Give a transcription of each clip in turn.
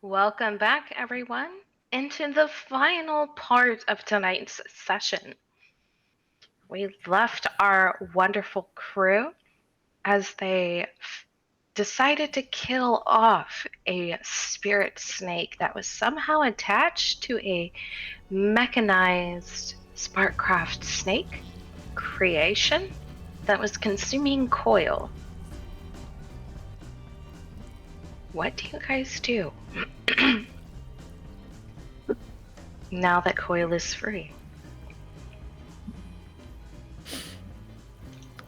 Welcome back, everyone, into the final part of tonight's session. We left our wonderful crew as they decided to kill off a spirit snake that was somehow attached to a mechanized Sparkcraft snake creation that was consuming coil. What do you guys do now that coil is free?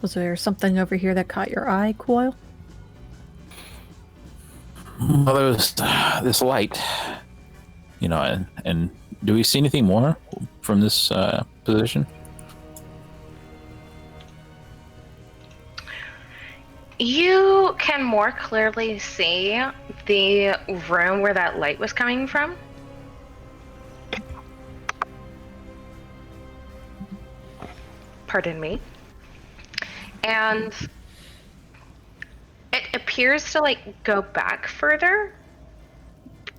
Was there something over here that caught your eye, Coil? Well, there was this light, and do we see anything more from this position? You can more clearly see the room where that light was coming from. Pardon me. And it appears to go back further,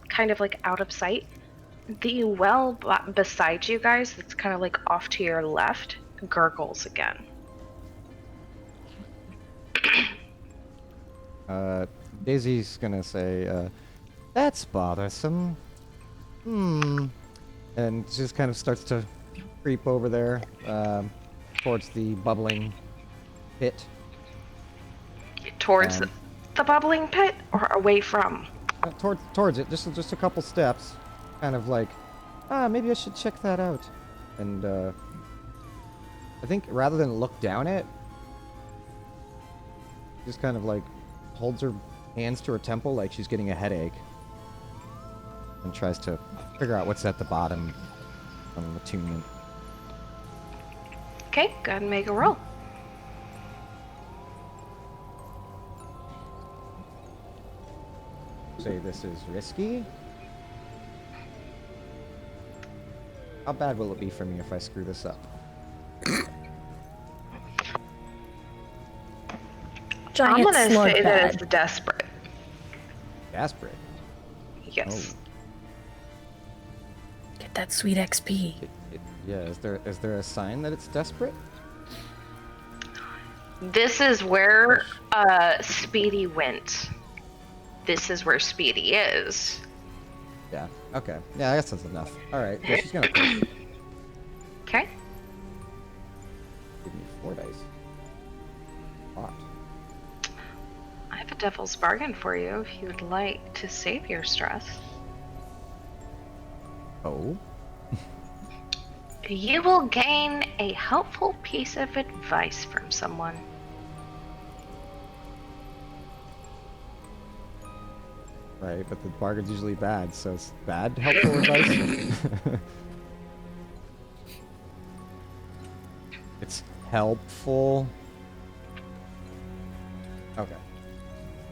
kind of out of sight. The well beside you guys, that's kind of off to your left, gurgles again. Daisy's gonna say, that's bothersome. And just kind of starts to creep over there, towards the bubbling pit. Towards the bubbling pit, or away from? Towards it, just a couple steps. Kind of maybe I should check that out. And, I think rather than look down it, just kind of holds her hands to her temple like she's getting a headache. And tries to figure out what's at the bottom of the attunement. Okay, go ahead and make a roll. Say this is risky. How bad will it be for me if I screw this up? Giant I'm gonna slug say that pad. it's desperate. Desperate. Yes. Get that sweet XP. Yeah, is there a sign that it's desperate? This is where Speedy went. This is where Speedy is. Yeah. Okay. Yeah, I guess that's enough. All right. Yeah, she's gonna push. Okay. Give me 4 dice. Hot. I have a devil's bargain for you if you would like to save your stress. Oh. You will gain a helpful piece of advice from someone. Right, but the bargain's usually bad, so it's bad helpful advice. It's helpful. Okay.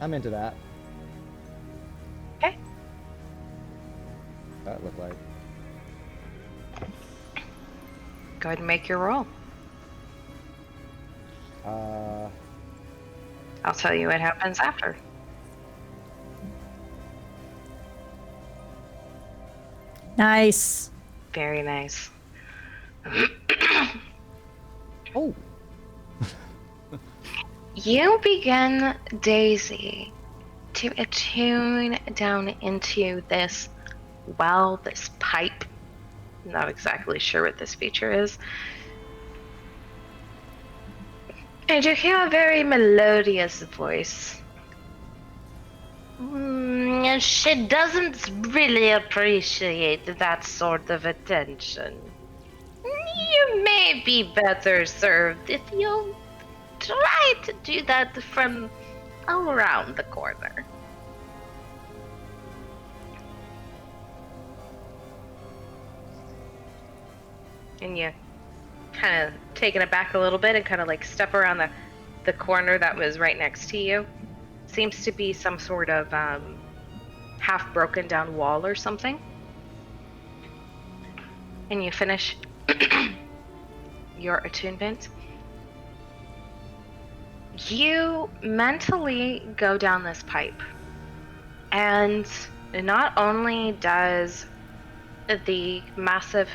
I'm into that. Okay. That looked like. Go ahead and make your roll. I'll tell you what happens after. Nice. Very nice. Oh. You begin, Daisy, to attune down into this well, this pipe. Not exactly sure what this feature is. And you hear a very melodious voice. She doesn't really appreciate that sort of attention. You may be better served if you try to do that from around the corner. And you kind of taken it back a little bit and kind of step around the corner that was right next to you. Seems to be some sort of half broken down wall or something. And you finish your attunement. You mentally go down this pipe, and not only does the massive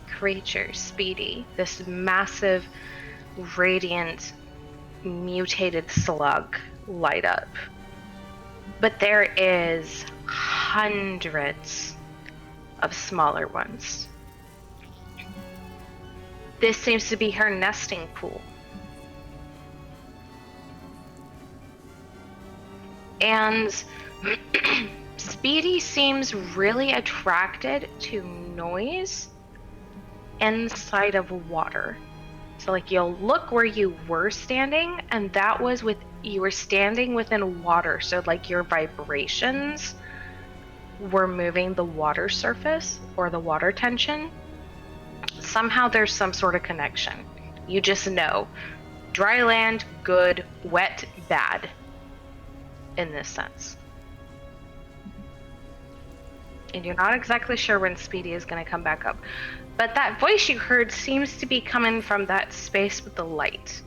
creature, Speedy, this massive, radiant, mutated slug light up, but there is hundreds of smaller ones. This seems to be her nesting pool. And Speedy seems really attracted to noise inside of water. So like you'll look where you were standing, and that was you were standing within water, so like your vibrations were moving the water surface or the water tension. Somehow there's some sort of connection. You just know. Dry land, good. Wet, bad. In this sense. And you're not exactly sure when Speedy is going to come back up. But that voice you heard seems to be coming from that space with the light.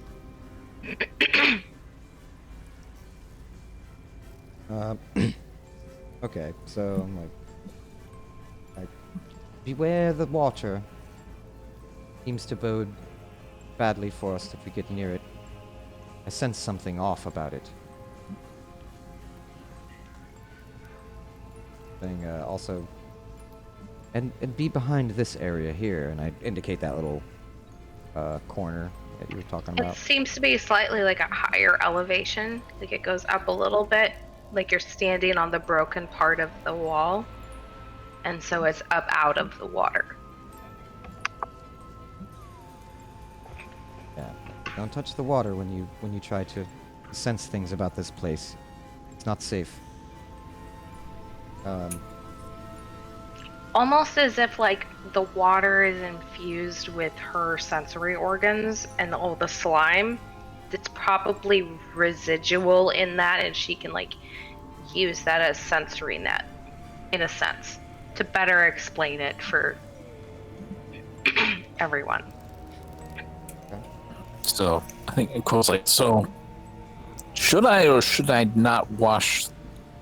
Okay, so I'm like, beware the water. Seems to bode badly for us if we get near it. I sense something off about it. Also, and be behind this area here, and I indicate that little corner that you were talking It about. seems to be slightly like a higher elevation. Like it goes up a little bit, like you're standing on the broken part of the wall. And so it's up out of the water. Yeah. Don't touch the water when you try to sense things about this place. It's not safe. Almost as if like the water is infused with her sensory organs and all the slime. It's probably residual in that, and she can like use that as sensory net, in a sense, to better explain it for everyone. So I think Cole's like, so should I or should I not wash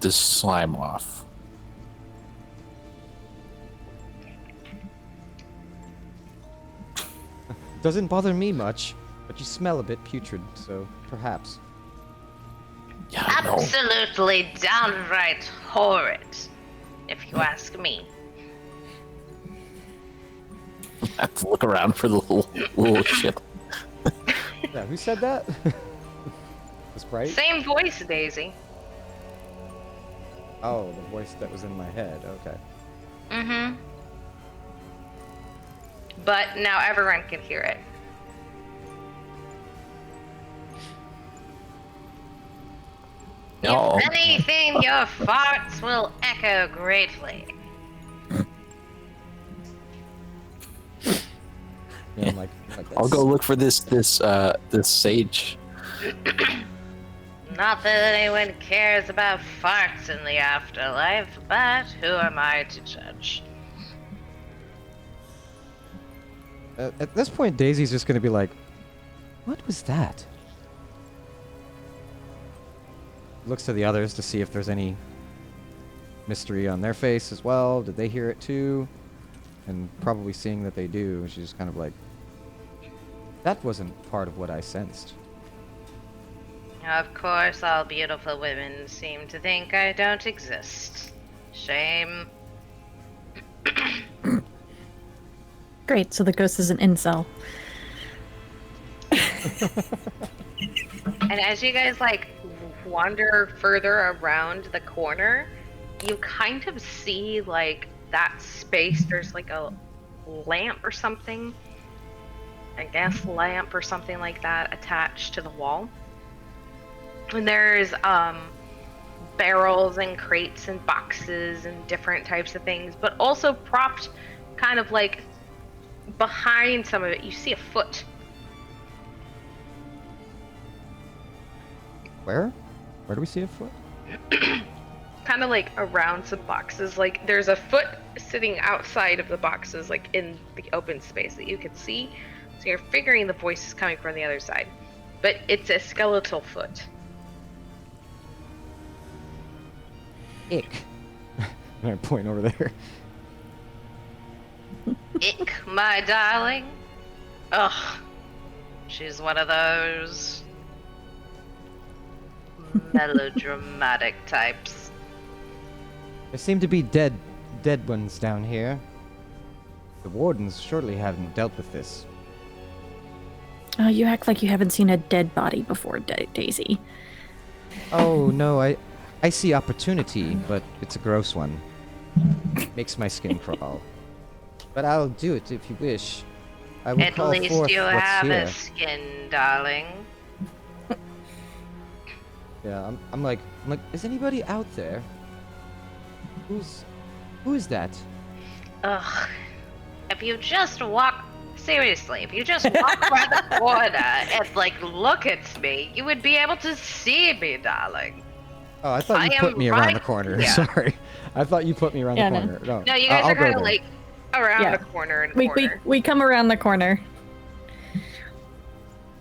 this slime off? Doesn't bother me much, but you smell a bit putrid, so perhaps. Yeah, I know. Absolutely downright horrid, if you ask me. I have to look around for the little shit. Yeah, who said that? The sprite? Same voice, Daisy. Oh, the voice that was in my head. Okay. Mm-hmm. But now everyone can hear it. No. If anything, your farts will echo greatly. Yeah, I'm like I'll go look for this sage. Not that anyone cares about farts in the afterlife, but who am I to judge? At this point, Daisy's just gonna be like, "What was that?" Looks to the others to see if there's any mystery on their face as well. Did they hear it too? And probably seeing that they do, she's just kind of like, "That wasn't part of what I sensed." Of course, all beautiful women seem to think I don't exist. Shame. Great, so the ghost is an incel. And as you guys like wander further around the corner, you kind of see like that space. There's like a lamp or something, a gas lamp or something like that attached to the wall. And there's barrels and crates and boxes and different types of things, but also propped kind of like behind some of it, you see a foot. Where? Where do we see a foot? Kind of like around some boxes. Like there's a foot sitting outside of the boxes, like in the open space that you can see. So you're figuring the voice is coming from the other side. But it's a skeletal foot. Ick. And I point over there. Ick, my darling. Ugh. She's one of those melodramatic types. There seem to be dead ones down here. The wardens surely haven't dealt with this. Oh, you act like you haven't seen a dead body before, Daisy. Oh no, I see opportunity, but it's a gross one. Makes my skin crawl. But I'll do it if you wish. I will At call least forth you what's have here. a skin, darling. Yeah, I'm like, is anybody out there? Who is that? Ugh. If you just walk, seriously, if you just walk around the corner and like look at me, you would be able to see me, darling. Oh, I thought you I put am me around right the corner. here. Sorry, I thought you put me around Yeah, the no. corner. No, No, you guys I'll are go kind of there. like around Yeah. the corner and We corner. we come around the corner.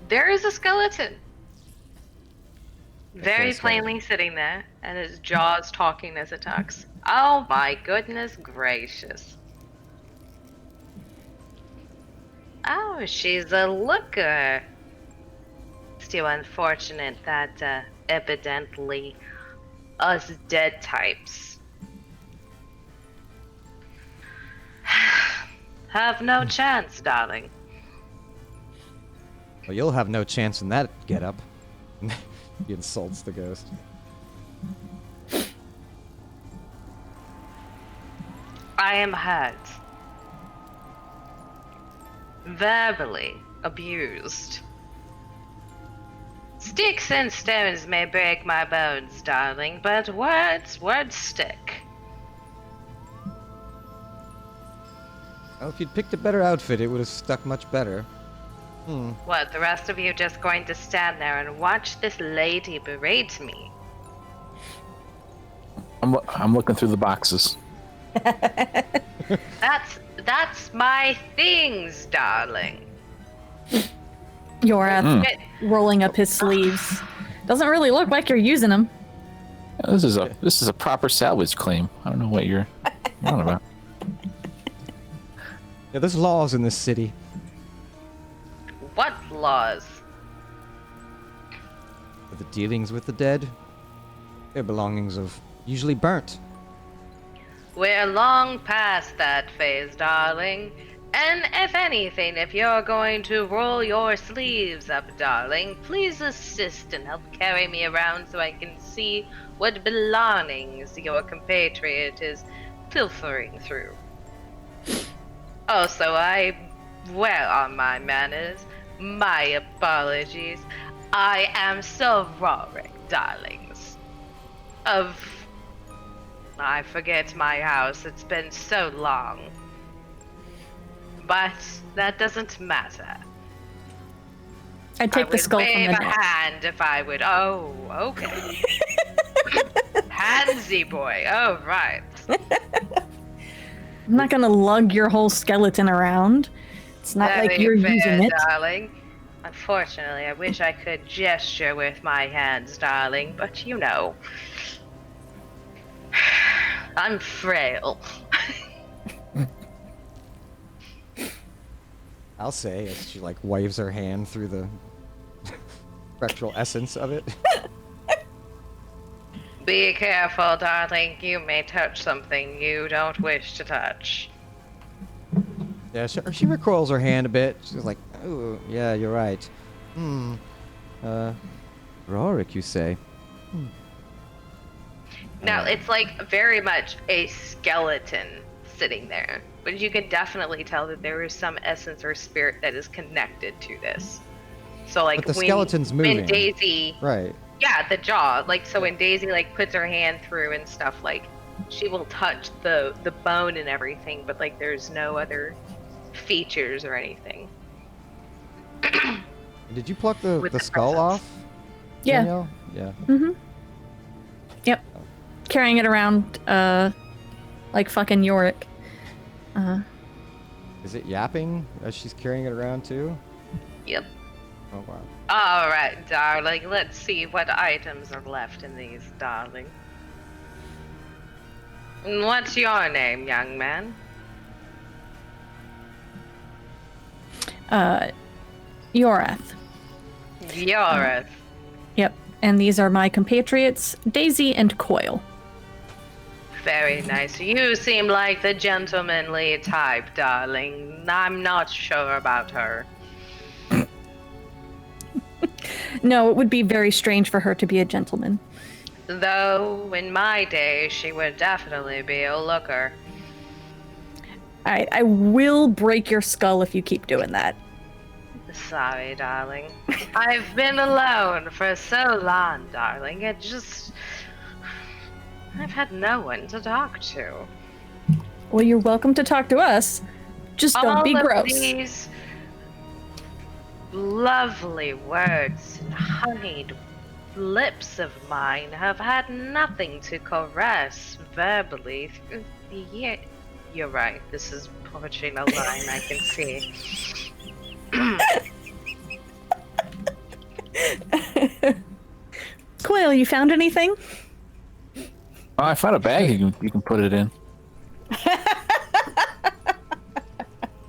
There is a skeleton. Very a skeleton. plainly sitting there, and his jaws talking as it talks. Oh my goodness gracious. Oh, she's a looker. It's too unfortunate that evidently us dead types have no chance, darling. Well, you'll have no chance in that getup. He insults the ghost. I am hurt. Verbally abused. Sticks and stones may break my bones, darling, but words stick. Well, if you'd picked a better outfit, it would have stuck much better. What, the rest of you just going to stand there and watch this lady berate me? I'm looking through the boxes. That's my things, darling. Yorath rolling up his sleeves. Doesn't really look like you're using them. This is a proper salvage claim. I don't know what you're on about. Yeah, there's laws in this city. What laws? For the dealings with the dead, their belongings are usually burnt. We're long past that phase, darling. And if anything, if you're going to roll your sleeves up, darling, please assist and help carry me around so I can see what belongings your compatriot is pilfering through. Also, I wear on my manners. My apologies. I am sorry, darlings. I forget my house. It's been so long. But that doesn't matter. I take the skull I would from wave the a neck. hand if I would. Oh, okay. Handsy boy. Oh, right. I'm not gonna lug your whole skeleton around. It's not like Very you're fair, using it. darling. Unfortunately, I wish I could gesture with my hands, darling, but you know. I'm frail. I'll say, as she like waves her hand through the spectral essence of it. Be careful, darling. You may touch something you don't wish to touch. Yeah, she recoils her hand a bit. She's like, oh, yeah, you're right. Rorik, you say? Now, it's like very much a skeleton sitting there, but you can definitely tell that there is some essence or spirit that is connected to this. So, like, But the skeleton's when moving. Daisy, Right. yeah, the jaw, like, so when Daisy like puts her hand through and stuff, like, she will touch the bone and everything, but like, there's no other features or anything. Did you pluck the With the skull presence. off? Yeah. Danielle? Yeah. Mm-hmm. Yep. Carrying it around, like fucking Yorick. Is it yapping as she's carrying it around too? Yep. Oh wow. All right, darling. Let's see what items are left in these, darling. What's your name, young man? Yorath. Yorith. Yep. And these are my compatriots, Daisy and Coil. Very nice. You seem like the gentlemanly type, darling. I'm not sure about her. No, it would be very strange for her to be a gentleman. Though, in my day, she would definitely be a looker. Alright, I will break your skull if you keep doing that. Sorry, darling. I've been alone for so long, darling. I've had no one to talk to. Well, you're welcome to talk to us. Just don't be All of gross. these lovely words and honeyed lips of mine have had nothing to caress verbally through the year. You're right, this is pushing a line I can see. Coil, you found anything? Oh, I found a bag you can put it in.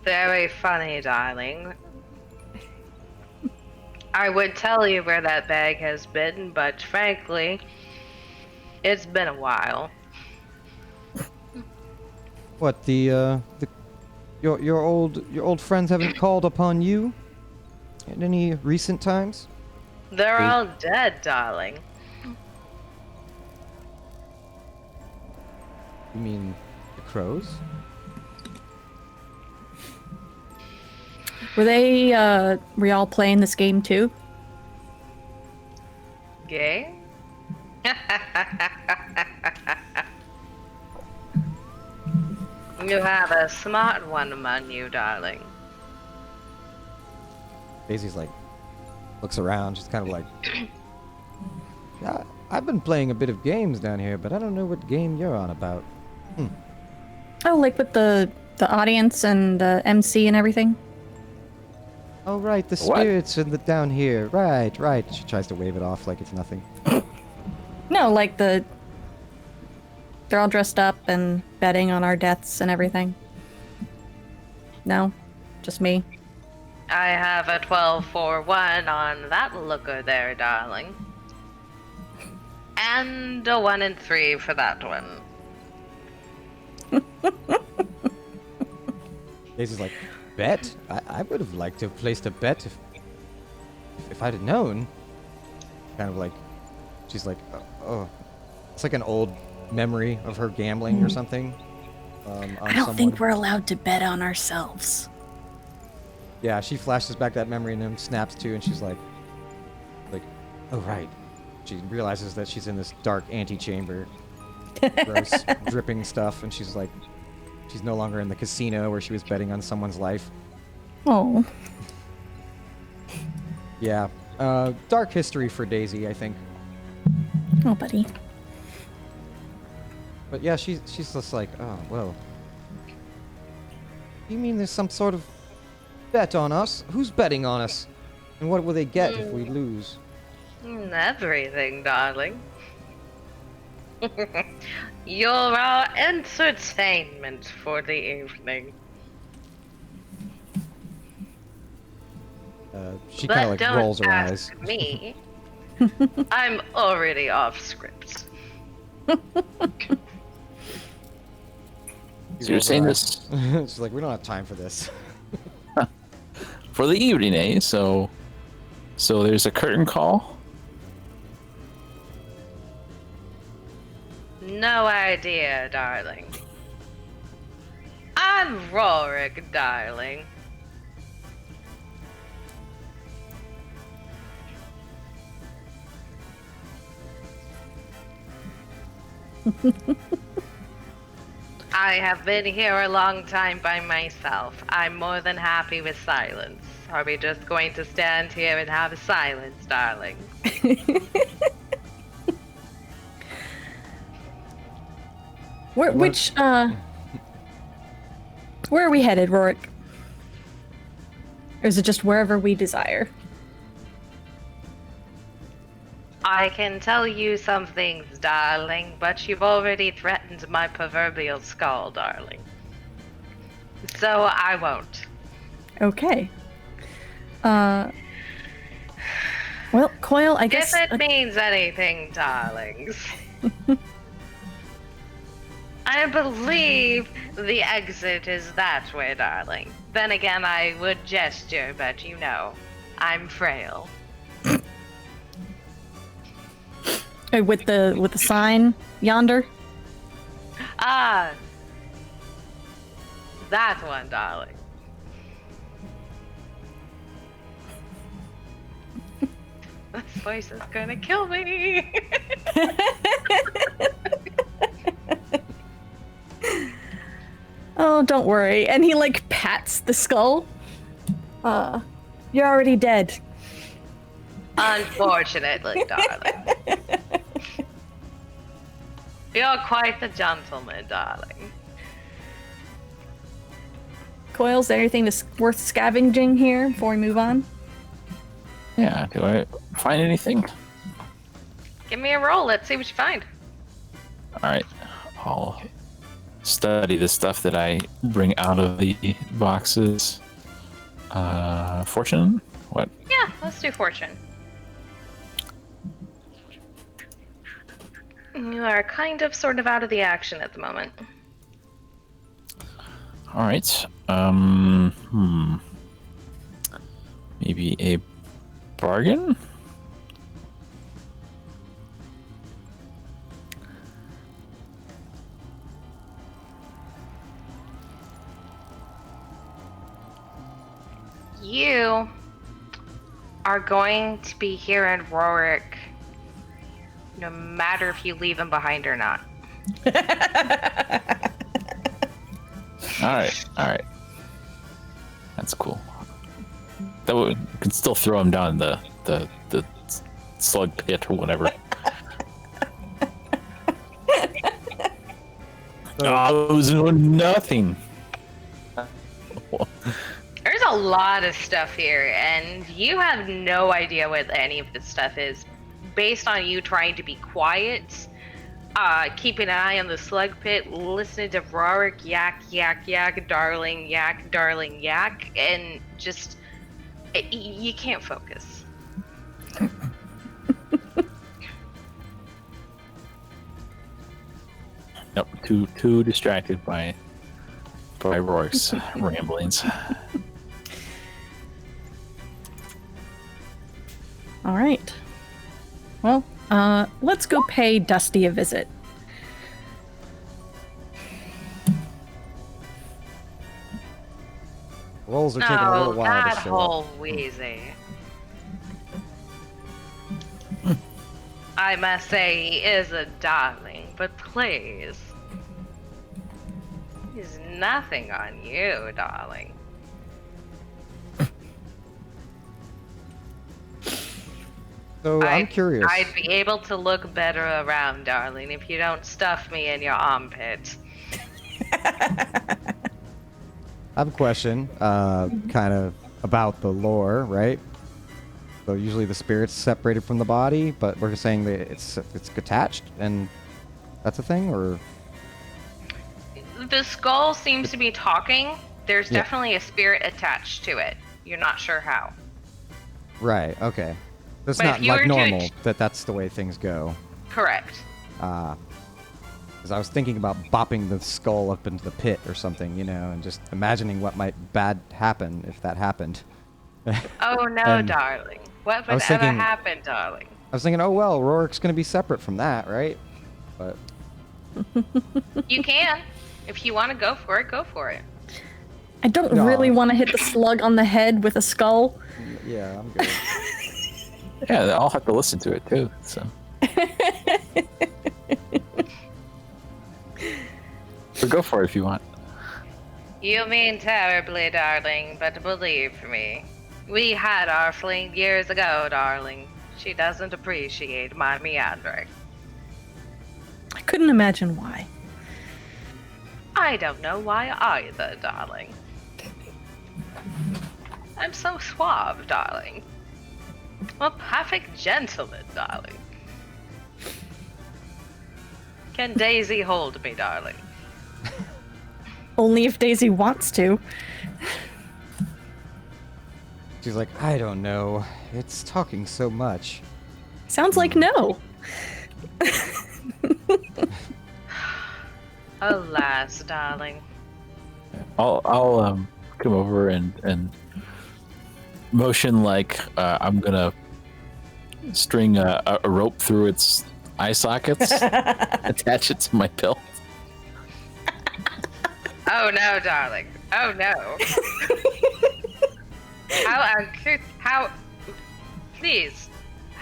Very funny, darling. I would tell you where that bag has been, but frankly, it's been a while. What, your old friends haven't called upon you in any recent times? They're all dead, darling. You mean the crows? Were y'all playing this game too? Gay? You have a smart one among you, darling. Daisy's like, looks around, she's kind of like, yeah, I've been playing a bit of games down here, but I don't know what game you're on about. Oh, like with the audience and the MC and everything? Oh, right, the What? spirits in the down here. Right, right. She tries to wave it off like it's nothing. No, like they're all dressed up and betting on our deaths and everything. No? Just me? I have a 12-4-1 on that looker there, darling. And a 1 and 3 for that one. Daisy's like, bet? I would have liked to have placed a bet if I'd have known. Kind of like, she's like, oh. It's like an old memory of her gambling or something. On I don't someone. think we're allowed to bet on ourselves. Yeah, she flashes back that memory and then snaps to, and she's like, oh right. She realizes that she's in this dark antechamber, gross, dripping stuff, and she's like, she's no longer in the casino where she was betting on someone's life. Oh. Yeah, dark history for Daisy, I think. Oh, buddy. But yeah, she's just like, oh well. You mean there's some sort of bet on us? Who's betting on us? And what will they get if we lose? Everything, darling. You're our entertainment for the evening. She But kind of like don't rolls her eyes. ask me. I'm already off script. So you're saying this She's like, we don't have time for this. for the evening, eh? So there's a curtain call. No idea, darling. I'm Rorik, darling. I have been here a long time by myself. I'm more than happy with silence. Are we just going to stand here and have a silence, darling? Where are we headed, Rorik? Or is it just wherever we desire? I can tell you some things, darling, but you've already threatened my proverbial skull, darling. So I won't. Okay. Well, Coil, I guess. If it means anything, darlings. I believe the exit is that way, darling. Then again, I would gesture, but you know, I'm frail. With the sign yonder. Ah, that one, darling. This voice is gonna kill me. Oh, don't worry. And he like pats the skull. You're already dead. Unfortunately, darling. You're quite the gentleman, darling. Coil, is there anything that's worth scavenging here before we move on? Yeah, do I find anything? Give me a roll. Let's see what you find. Alright, I'll study the stuff that I bring out of the boxes. Fortune? What? Yeah, let's do fortune. You are kind of sort of out of the action at the moment. Alright, maybe a bargain? You are going to be here in Rorik no matter if you leave him behind or not. Alright. That's cool. That would could still throw him down the slug pit or whatever. Oh, it was nothing. There's a lot of stuff here, and you have no idea what any of this stuff is. Based on you trying to be quiet, keeping an eye on the slug pit, listening to Rorik yak, yak, yak, darling, yak, and just, you can't focus. Nope, too distracted by Rorik's ramblings. All right. Well, let's go pay Dusty a visit. Rolls are taking a little while that to show whole up. wheezy. I must say he is a darling, but please. He's nothing on you, darling. So I'm curious. I'd be able to look better around, darling, if you don't stuff me in your armpit. I have a question, kind of about the lore, right? So usually the spirit's separated from the body, but we're saying that it's attached, and that's a thing, or? The skull seems to be talking. There's Yeah. definitely a spirit attached to it. You're not sure how. Right. Okay. It's But if not you were like to- normal that's the way things go. Correct. Because I was thinking about bopping the skull up into the pit or something, and just imagining what might bad happen if that happened. Oh no, And darling. What I would was ever thinking- happen, darling? I was thinking, oh well, Rorik's going to be separate from that, right? But You can. If you want to go for it, go for it. I don't No. really want to hit the slug on the head with a skull. yeah, I'm good. Yeah, I'll have to listen to it too. So. So go for it if you want. You mean terribly, darling, but believe me, we had our fling years ago, darling. She doesn't appreciate my meandering. I couldn't imagine why. I don't know why either, darling. I'm so suave, darling. A perfect gentleman, darling. Can Daisy hold me, darling? Only if Daisy wants to. She's like, I don't know. It's talking so much. Sounds like no. Alas, darling. I'll come over and motion like I'm gonna string a rope through its eye sockets, attach it to my belt. Oh no, darling. Oh no. How uncouth. How. Please.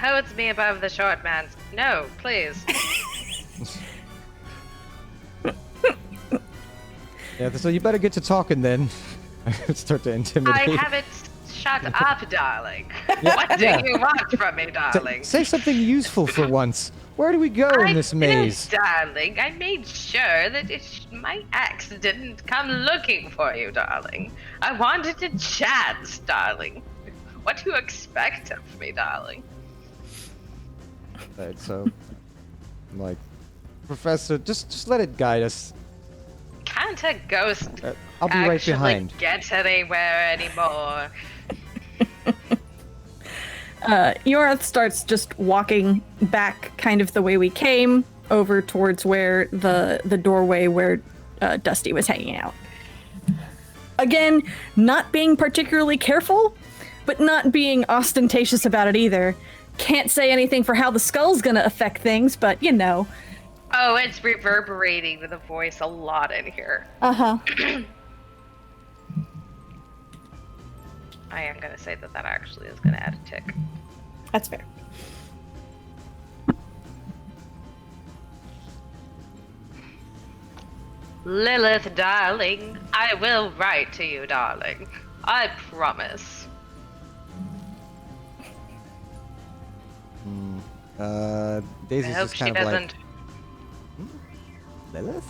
Holds me above the short man's. No, please. Yeah, so you better get to talking then. I start to intimidate. I haven't. Shut up, darling. What do you want from me, darling? Say something useful for once. Where do we go in this maze? Darling, I made sure that my ex didn't come looking for you, darling. I wanted to chat, darling. What do you expect of me, darling? Right, so, I'm like, Professor, just let it guide us. Can't a ghost I'll be right actually behind. get anywhere anymore? Yorath starts just walking back kind of the way we came, over towards where the doorway where Dusty was hanging out. Again, not being particularly careful, but not being ostentatious about it either. Can't say anything for how the skull's gonna affect things, but you know. Oh, it's reverberating with the voice a lot in here. Uh-huh. I am gonna say that actually is gonna add a tick. That's fair. Lilith, darling, I will write to you, darling. I promise. Daisy's I hope just she kind of doesn't. like, Lilith?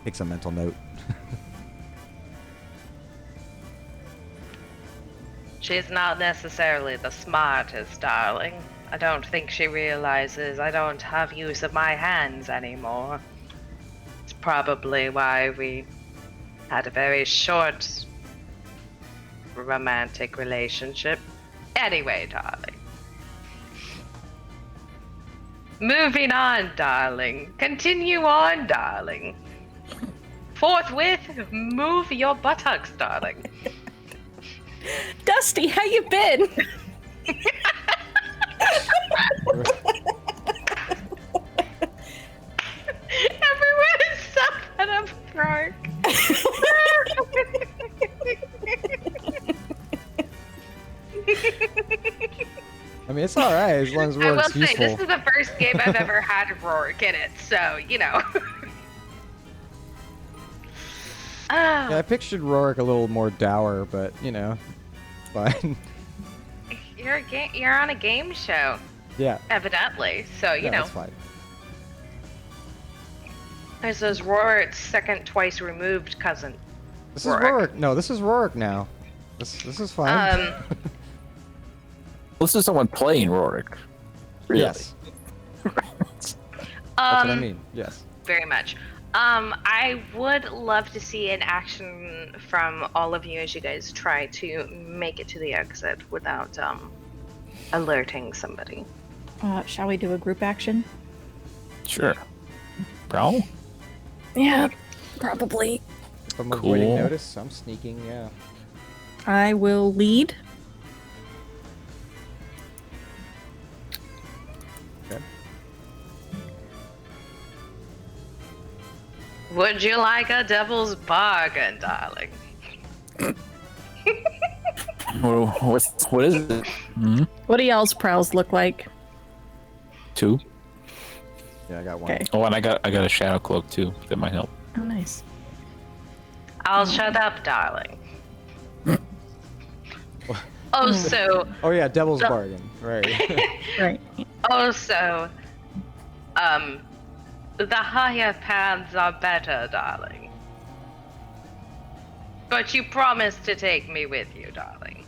Takes a mental note. She's not necessarily the smartest, darling. I don't think she realizes I don't have use of my hands anymore. It's probably why we had a very short romantic relationship. Anyway, darling. Moving on, darling. Continue on, darling. Forthwith, move your buttocks, darling. Dusty, how you been? Everyone is so fed up with Rourke. I mean, it's alright as long as I will Rourke's say, useful. this is the first game I've ever had Rourke in it, so, you know. Yeah, I pictured Rourke a little more dour, but, you know, it's fine. You're on a game show, Yeah, evidently, so, you yeah, know. that's fine. This is Rourke's second twice removed cousin. This Rourke. is Rourke. No, this is Rourke now. This is fine. This is someone playing Rorik. Really? Yes, that's what I mean. Yes. Very much. I would love to see an action from all of you as you guys try to make it to the exit without alerting somebody. Shall we do a group action? Sure. Prowl? Yeah, probably. If I'm avoiding Cool. notice, I'm sneaking, yeah. I will lead. Okay. Would you like a devil's bargain, darling? What is it? Hmm? What do y'all's prowls look like? 2? Yeah, I got one. Okay. Oh, and I got a shadow cloak too. That might help. Oh, nice. I'll shut up, darling. Also, Oh yeah, Devil's So- Bargain. Right. Right. also, the higher paths are better, darling. But you promised to take me with you, darling.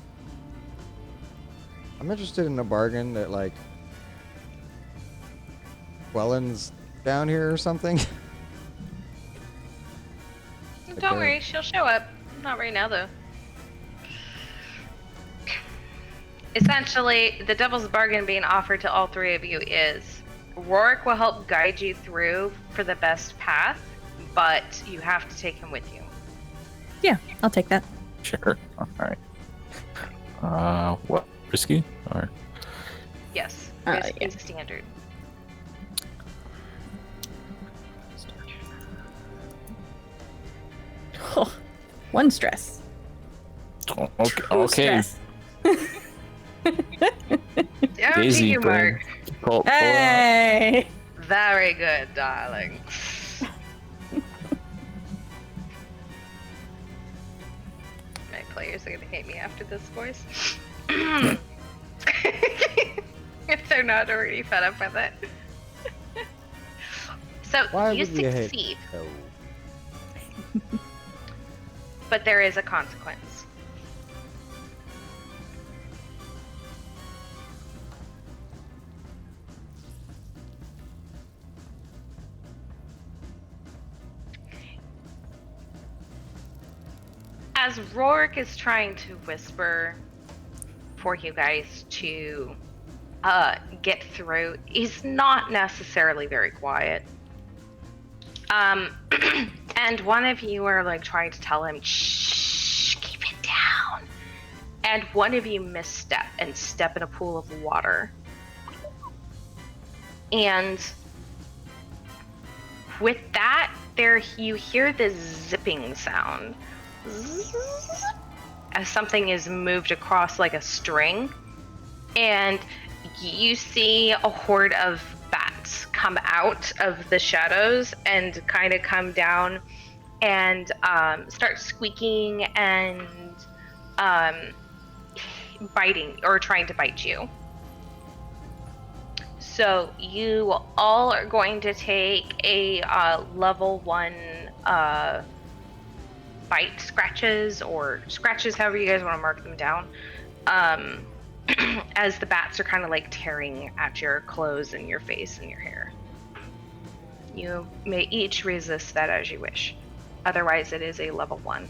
I'm interested in a bargain that like Quellen's down here or something? Don't worry, she'll show up. Not right now, though. Essentially, the devil's bargain being offered to all three of you is Rourke will help guide you through for the best path, but you have to take him with you. Yeah, I'll take that. Sure. All right. What? Risky? Or Yes, Yeah. it's standard. Oh, one stress. oh, okay. Two Okay. stress. Down to Daisy, you, bring- Mark. Pull out. Hey! Very good, darling. My players are gonna hate me after this voice. If they're not already fed up with it. So Why you would we hate? succeed, Oh. but there is a consequence. As Rourke is trying to whisper for you guys to get through, he's not necessarily very quiet. And one of you are like trying to tell him, shh, keep it down. And one of you misstep and step in a pool of water. And with that, there you hear this zipping sound as something is moved across like a string, and you see a horde of bats come out of the shadows and kind of come down and start squeaking and biting or trying to bite you. So you all are going to take a level 1 bite scratches, or scratches, however you guys want to mark them down, as the bats are kind of like tearing at your clothes and your face and your hair. You may each resist that as you wish. Otherwise, it is a level 1.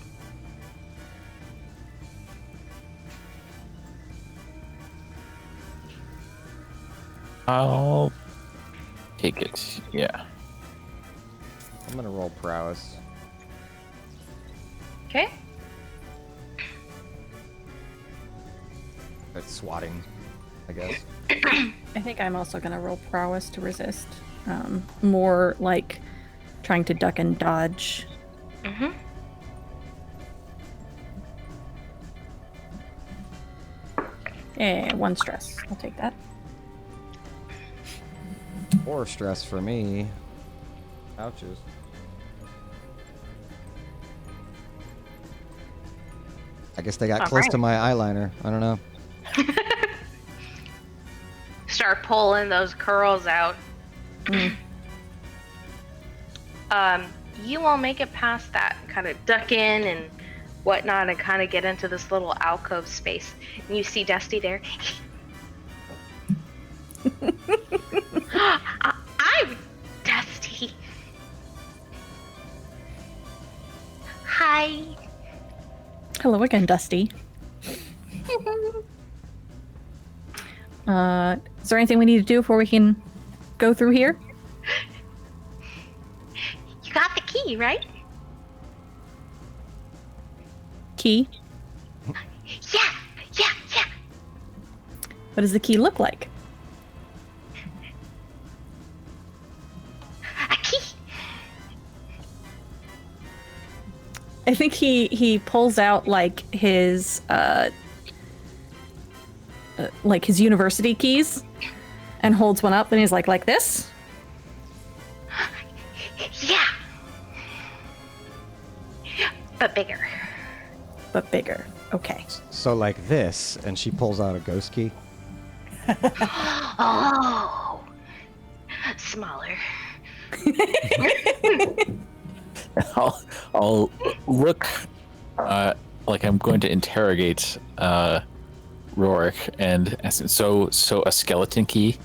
I'll take it. Yeah. I'm gonna roll prowess. Okay? That's swatting, I guess. I think I'm also gonna roll prowess to resist. More like trying to duck and dodge. Mm-hmm. Yeah, one stress. I'll take that. 4 stress for me. Ouches. I guess they got All close right. to my eyeliner. I don't know. Start pulling those curls out. You all make it past that, kind of duck in and whatnot, and kind of get into this little alcove space. And you see Dusty there. I'm Dusty. Hi. Hello again, Dusty. Is there anything we need to do before we can go through here? You got the key, right? Key? Yeah. What does the key look like? A key. I think he pulls out like his university keys and holds one up and he's like this. Yeah. But bigger. But bigger. Okay. So like this, and she pulls out a ghost key. Oh. Smaller. I'll look like I'm going to interrogate Rourke and ask him, so a skeleton key?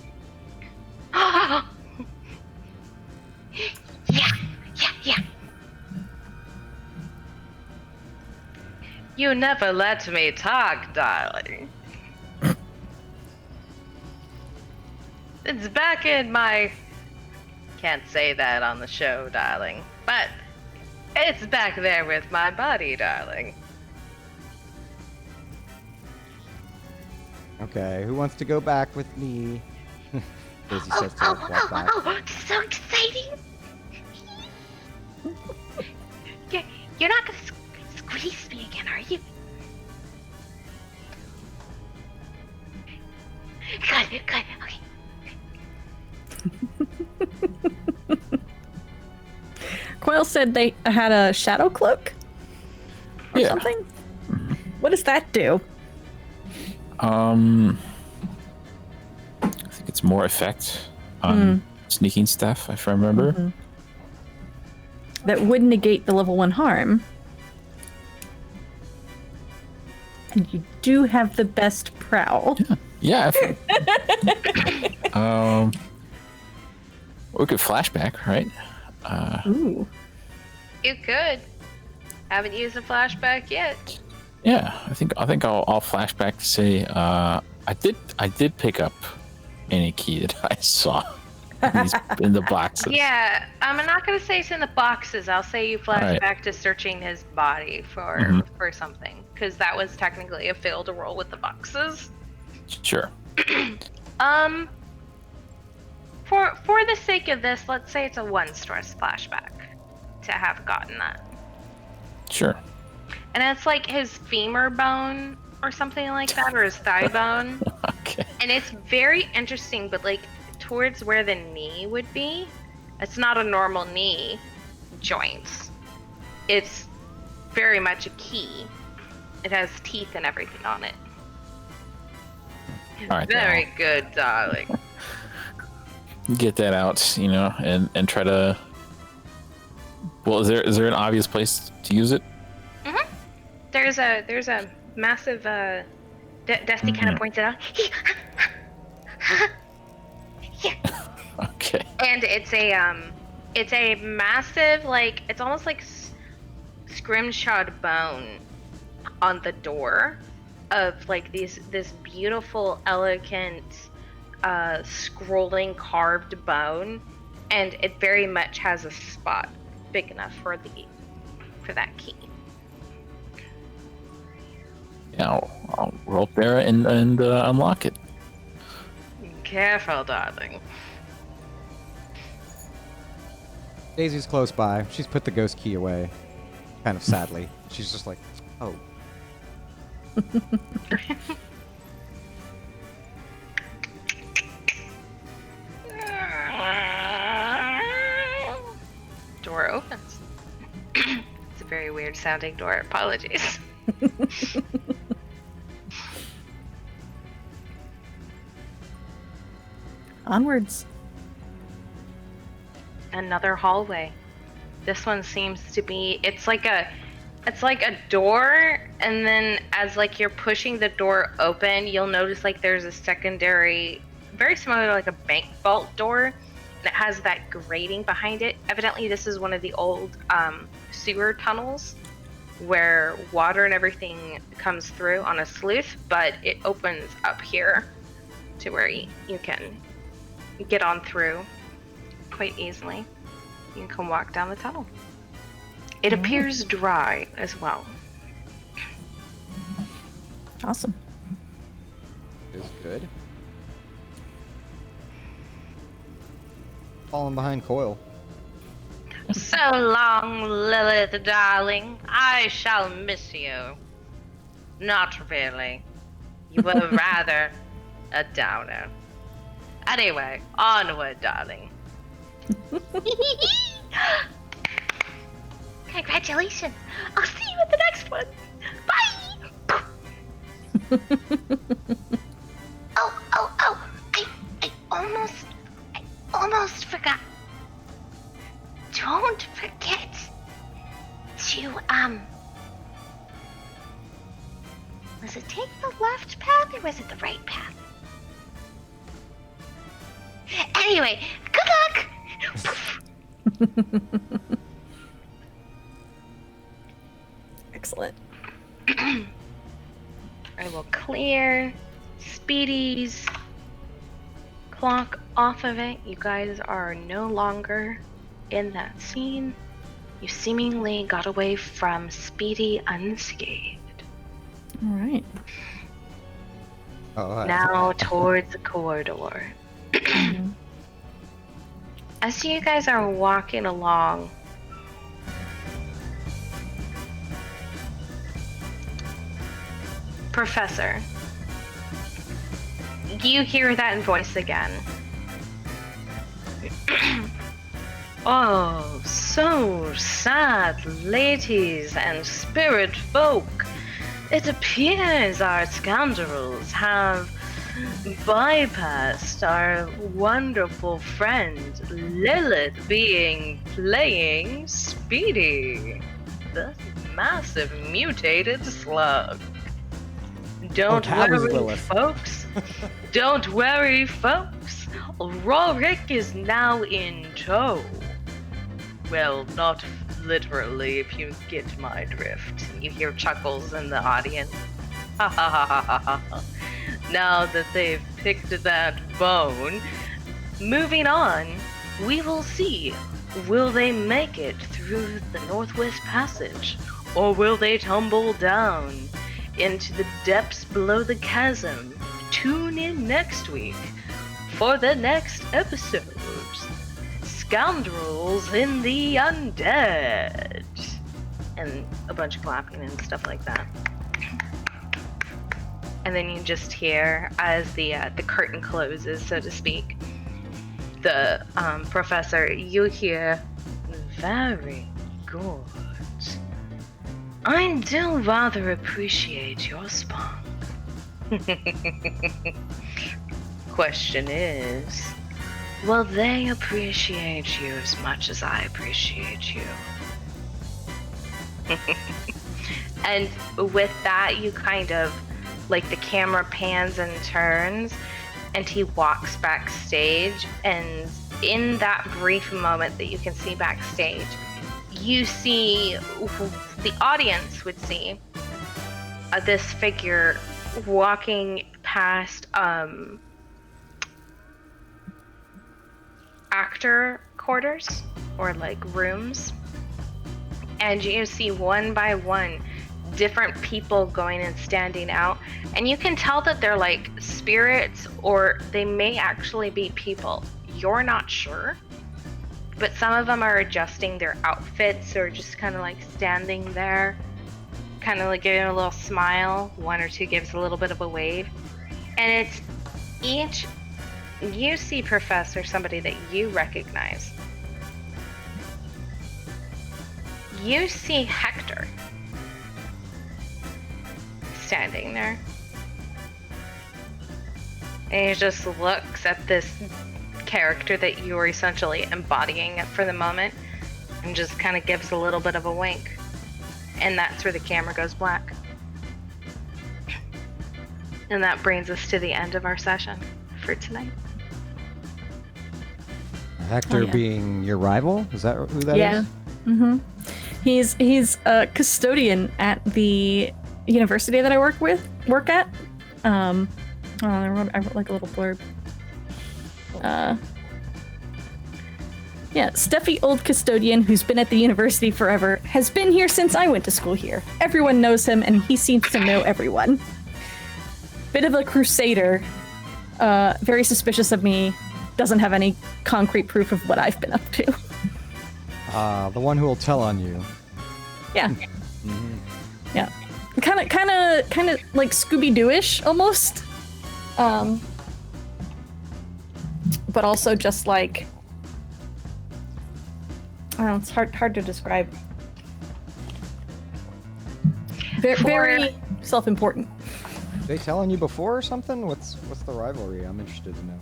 You never let me talk, darling. It's back in my... Can't say that on the show, darling. But it's back there with my body, darling. Okay, who wants to go back with me? Daisy says to walk back. So exciting! You're not gonna squeeze me again, are you? Good, okay. Coil said they had a shadow cloak or something. What does that do? I think it's more effect on sneaking stuff, if I remember. Mm-hmm. That would negate the level 1 harm. And you do have the best prowl. Yeah. We could flashback, right? Ooh. You could. Haven't used a flashback yet. Yeah, I think I'll flashback to say I did pick up any key that I saw in the boxes. Yeah, I'm not gonna say it's in the boxes. I'll say you flash Alright. back to searching his body for something, because that was technically a fail to roll with the boxes. Sure. For the sake of this, let's say it's a 1 stress flashback to have gotten that. Sure. And it's like his femur bone or something like that, or his thigh bone. Okay. And it's very interesting, but like towards where the knee would be, it's not a normal knee joint. It's very much a key. It has teeth and everything on it. All right. Very good, darling. Get that out, and try to. Well, is there an obvious place to use it? There's a massive Dusty kind of points it out. Here. Okay. And it's a massive, like, it's almost like scrimshawed bone on the door of like this beautiful, elegant, scrolling carved bone, and it very much has a spot big enough for that key. Yeah, I'll roll up there and unlock it. Careful, darling. Daisy's close by. She's put the ghost key away, kind of sadly. She's just like, oh. Door opens. It's a very weird sounding door. Apologies. Onwards. Another hallway. This one seems to be, it's like a door, and then as like you're pushing the door open, you'll notice like there's a secondary, very similar to like a bank vault door, and it has that grating behind it. Evidently this is one of the old sewer tunnels where water and everything comes through on a sluice, but it opens up here to where you can get on through quite easily. You can walk down the tunnel. It appears dry as well. Awesome. Is good. Falling behind Coil. So long, Lilith, darling. I shall miss you. Not really. You were rather a downer. Anyway, onward, darling. Congratulations. I'll see you at the next one. Bye. Oh. I almost forgot. Don't forget to, was it take the left path or was it the right path? Anyway, good luck! Excellent. I will clear Speedy's clock off of it. You guys are no longer in that scene. You seemingly got away from Speedy unscathed. All right. Oh, Now towards the corridor. As you guys are walking along, Professor, you hear that voice again. Oh, so sad, ladies and spirit folk. It appears our scoundrels have bypassed our wonderful friend Lilith playing Speedy, the massive mutated slug. Don't that was worry, Lilith. folks. Don't worry, folks. Rorik is now in tow. Well, not literally, if you get my drift. You hear chuckles in the audience. Ha ha ha ha ha ha. Now that they've picked that bone, moving on, we will see. Will they make it through the Northwest Passage? Or will they tumble down into the depths below the chasm? Tune in next week for the next episode. Scoundrels in the Undead. And a bunch of clapping and stuff like that. And then you just hear, as the curtain closes, so to speak, the professor, you hear, very good. I do rather appreciate your spunk. Question is, will they appreciate you as much as I appreciate you? And with that, you kind of, like, the camera pans and turns, and he walks backstage, and in that brief moment that you can see backstage, you see, the audience would see, this figure walking past actor quarters, or like rooms, and you see one by one different people going and standing out, and you can tell that they're like spirits, or they may actually be people. You're not sure, but some of them are adjusting their outfits, or just kind of like standing there, kind of like giving a little smile. One or two gives a little bit of a wave, and it's each. You see, Professor, somebody that you recognize. You see Hector standing there, and he just looks at this character that you are essentially embodying for the moment, and just kind of gives a little bit of a wink, and that's where the camera goes black. And that brings us to the end of our session for tonight. Hector being your rival? Is that who that is? Yeah. Mm-hmm. He's a custodian at the university that I work at. I wrote like a little blurb. Yeah, Steffi, old custodian who's been at the university forever, has been here since I went to school here. Everyone knows him, and he seems to know everyone. Bit of a crusader, very suspicious of me, doesn't have any concrete proof of what I've been up to. The one who will tell on you. Yeah. Mm-hmm. Yeah. Kind of like Scooby-Doo-ish almost. But also just like, I don't know, it's hard to describe. Very self-important. They telling you before or something? What's the rivalry? I'm interested to know.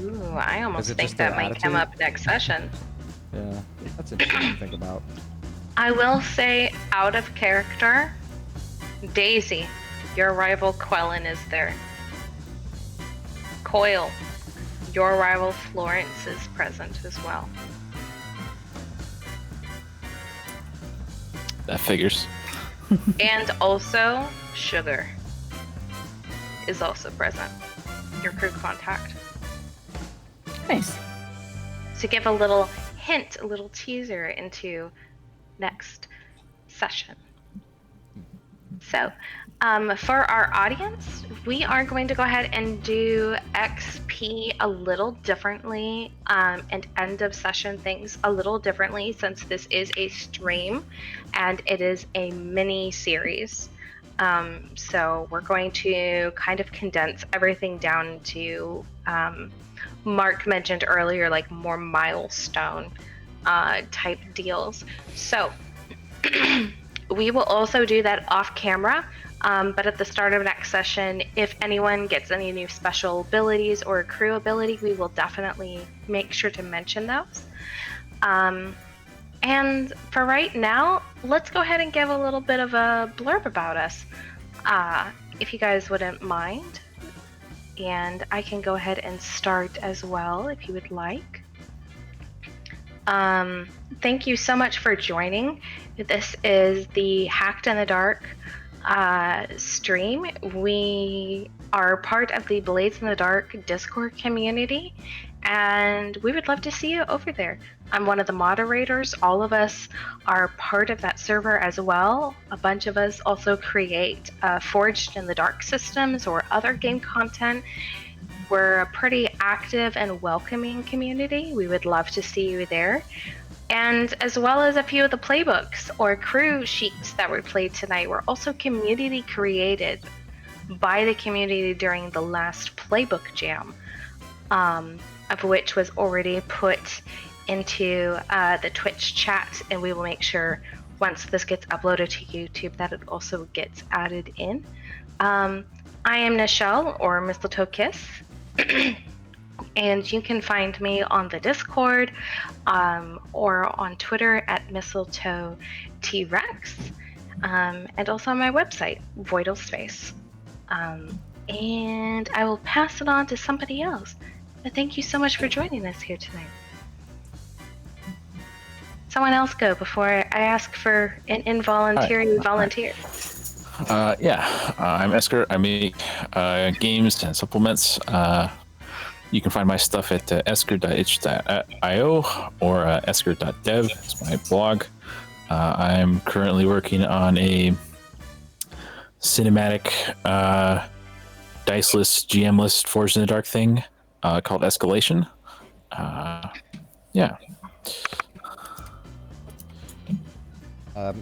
Ooh, I almost Is it think just that their might come attitude? up next session. Yeah, that's interesting to think about. I will say, out of character, Daisy, your rival Quellen is there. Coil, your rival Florence is present as well. That figures. And also, Sugar is also present. Your crew contact. Nice. To give a little hint, a little teaser into next session. So, for our audience, we are going to go ahead and do XP a little differently, and end of session things a little differently, since this is a stream and it is a mini series. So we're going to kind of condense everything down to, Mark mentioned earlier, like more milestone type deals. So we will also do that off camera, but at the start of next session, if anyone gets any new special abilities or a crew ability, we will definitely make sure to mention those. And for right now, let's go ahead and give a little bit of a blurb about us, if you guys wouldn't mind. And I can go ahead and start as well if you would like. Thank you so much for joining. This is the Hacked in the Dark stream. We are part of the Blades in the Dark Discord community, and we would love to see you over there. I'm one of the moderators. All of us are part of that server as well. A bunch of us also create Forged in the Dark systems or other game content. We're a pretty active and welcoming community. We would love to see you there. And as well as a few of the playbooks or crew sheets that were played tonight were also community created by the community during the last playbook jam, of which was already put into the Twitch chat, and we will make sure once this gets uploaded to YouTube that it also gets added in. I am Nychelle, or Mistletoe Kiss, and you can find me on the Discord, or on Twitter at Mistletoe T-Rex, and also on my website, Voidal Space. And I will pass it on to somebody else. But thank you so much for joining us here tonight. Someone else go before I ask for an involuntary volunteer. I'm Eskur. I make games and supplements. You can find my stuff at eskur.itch.io or eskur.dev. It's my blog. I'm currently working on a cinematic dice list, GM list, Forged in the Dark thing called Escalation.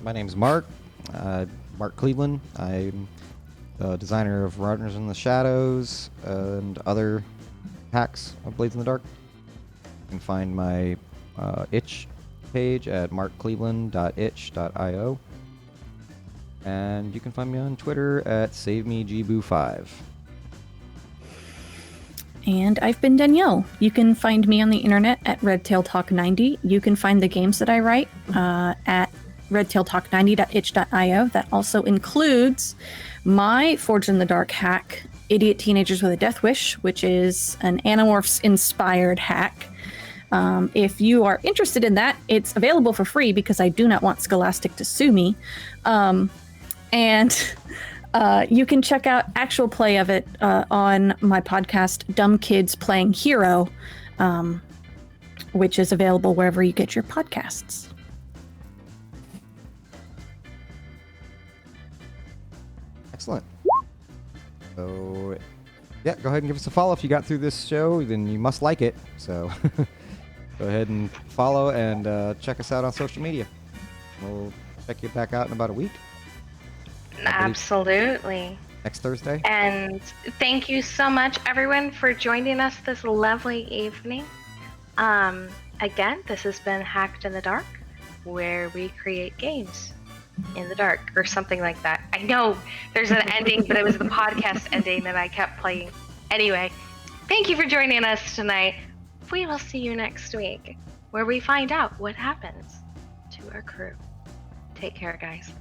My name's Mark. Mark Cleveland. I'm the designer of Runners in the Shadows and other hacks of Blades in the Dark. You can find my itch page at markcleveland.itch.io. And you can find me on Twitter at SaveMeGBoo5. And I've been Danielle. You can find me on the internet at RedtailTalk90. You can find the games that I write at redtailtalk90.itch.io. That also includes my Forged in the Dark hack, Idiot Teenagers with a Death Wish, which is an Animorphs-inspired hack. If you are interested in that, it's available for free because I do not want Scholastic to sue me. And you can check out actual play of it on my podcast, Dumb Kids Playing Hero, which is available wherever you get your podcasts. Excellent. So, yeah, go ahead and give us a follow. If you got through this show, then you must like it. So, go ahead and follow and check us out on social media. We'll check you back out in about a week. Absolutely. Next Thursday. And thank you so much, everyone, for joining us this lovely evening. Again, this has been Hacked in the Dark, where we create games in the dark, or something like that. I know there's an ending, but it was the podcast ending that I kept playing. Anyway, thank you for joining us tonight. We will see you next week, where we find out what happens to our crew. Take care, guys.